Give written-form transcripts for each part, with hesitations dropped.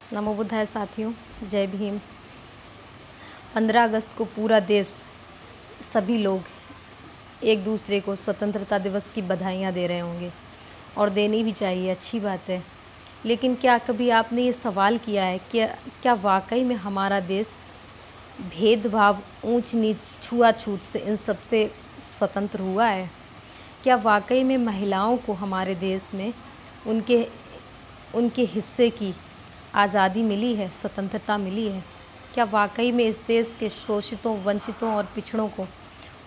नमो बुद्धाय साथियों, जय भीम। 15 अगस्त को पूरा देश, सभी लोग एक दूसरे को स्वतंत्रता दिवस की बधाइयाँ दे रहे होंगे और देनी भी चाहिए, अच्छी बात है। लेकिन क्या कभी आपने ये सवाल किया है कि क्या वाकई में हमारा देश भेदभाव, ऊंच नीच, छुआछूत से इन सब से स्वतंत्र हुआ है? क्या वाकई में महिलाओं को हमारे देश में उनके हिस्से की आज़ादी मिली है, स्वतंत्रता मिली है? क्या वाकई में इस देश के शोषितों, वंचितों और पिछड़ों को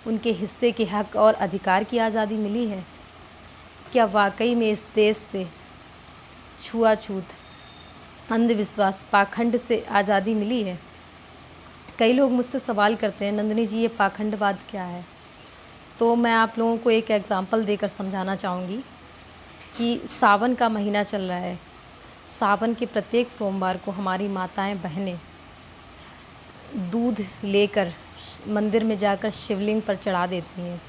उनके हिस्से के हक और अधिकार की आज़ादी मिली है? क्या वाकई में इस देश से छुआछूत, अंधविश्वास, पाखंड से आज़ादी मिली है? कई लोग मुझसे सवाल करते हैं, नंदिनी जी ये पाखंडवाद क्या है? तो मैं आप लोगों को एक एग्ज़ाम्पल देकर समझाना चाहूँगी कि सावन का महीना चल रहा है। सावन के प्रत्येक सोमवार को हमारी माताएं, बहनें दूध लेकर मंदिर में जाकर शिवलिंग पर चढ़ा देती हैं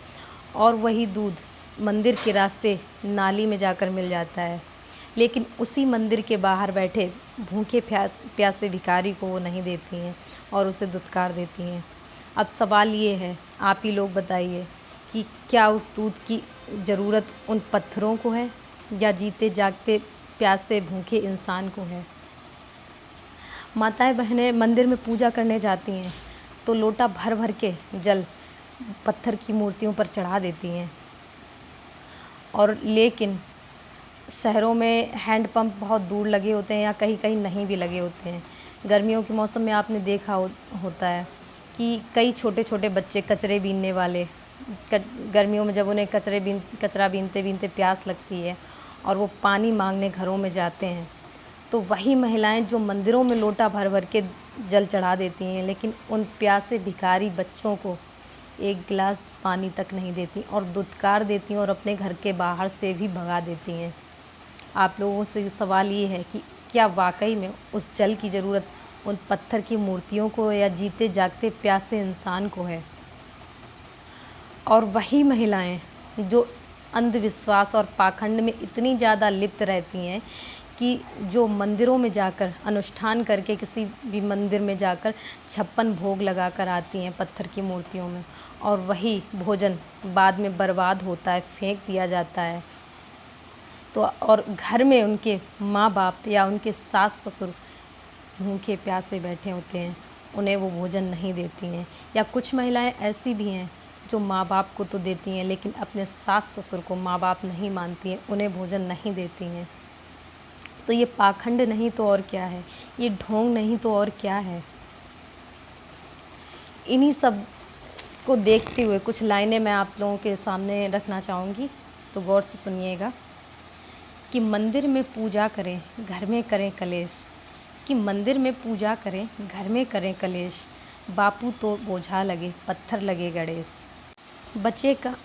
और वही दूध मंदिर के रास्ते नाली में जाकर मिल जाता है। लेकिन उसी मंदिर के बाहर बैठे भूखे प्यासे भिखारी को वो नहीं देती हैं और उसे दुत्कार देती हैं। अब सवाल ये है, आप ही लोग बताइए कि क्या उस दूध की ज़रूरत उन पत्थरों को है या जीते जागते प्यासे भूखे इंसान को है? माताएं, बहनें मंदिर में पूजा करने जाती हैं तो लोटा भर भर के जल पत्थर की मूर्तियों पर चढ़ा देती हैं। और लेकिन शहरों में हैंडपंप बहुत दूर लगे होते हैं या कहीं कहीं नहीं भी लगे होते हैं। गर्मियों के मौसम में आपने देखा होता है कि कई छोटे छोटे बच्चे कचरे बीनने वाले, गर्मियों में जब उन्हें कचरा बीनते बीनते प्यास लगती है और वो पानी मांगने घरों में जाते हैं, तो वही महिलाएं जो मंदिरों में लोटा भर भर के जल चढ़ा देती हैं, लेकिन उन प्यासे भिखारी बच्चों को एक गिलास पानी तक नहीं देती और दुत्कार देती हैं और अपने घर के बाहर से भी भगा देती हैं। आप लोगों से सवाल ये है कि क्या वाकई में उस जल की ज़रूरत उन पत्थर की मूर्तियों को या जीते जागते प्यासे इंसान को है? और वही महिलाएं जो अंधविश्वास और पाखंड में इतनी ज़्यादा लिप्त रहती हैं कि जो मंदिरों में जाकर अनुष्ठान करके किसी भी मंदिर में जाकर 56 भोग लगा कर आती हैं पत्थर की मूर्तियों में, और वही भोजन बाद में बर्बाद होता है, फेंक दिया जाता है। तो और घर में उनके माँ बाप या उनके सास ससुर भूखे प्यासे बैठे होते हैं, उन्हें वो भोजन नहीं देती हैं। या कुछ महिलाएं ऐसी भी हैं जो माँ बाप को तो देती हैं लेकिन अपने सास ससुर को माँ बाप नहीं मानती हैं, उन्हें भोजन नहीं देती हैं। तो ये पाखंड नहीं तो और क्या है? ये ढोंग नहीं तो और क्या है? इन्हीं सब को देखते हुए कुछ लाइनें मैं आप लोगों के सामने रखना चाहूँगी, तो गौर से सुनिएगा। कि मंदिर में पूजा करें, घर में करें कलेश। कि मंदिर में पूजा करें, घर में करें कलेश। बापू तो बोझा लगे, पत्थर लगे गणेश।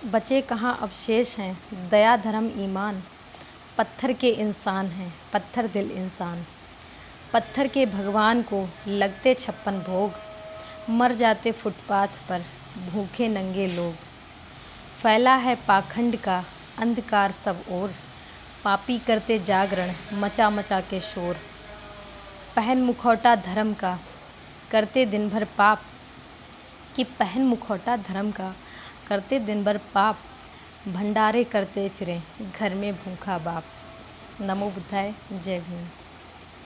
बचे कहाँ अवशेष हैं, दया धर्म ईमान। पत्थर के इंसान हैं, पत्थर दिल इंसान। पत्थर के भगवान को लगते 56 भोग। मर जाते फुटपाथ पर भूखे नंगे लोग। फैला है पाखंड का अंधकार सब ओर। पापी करते जागरण, मचा मचा के शोर। पहन मुखौटा धर्म का, करते दिन भर पाप। कि पहन मुखौटा धर्म का, करते दिन भर पाप। भंडारे करते फिरें, घर में भूखा बाप। नमो बुद्धाय, जय भीम।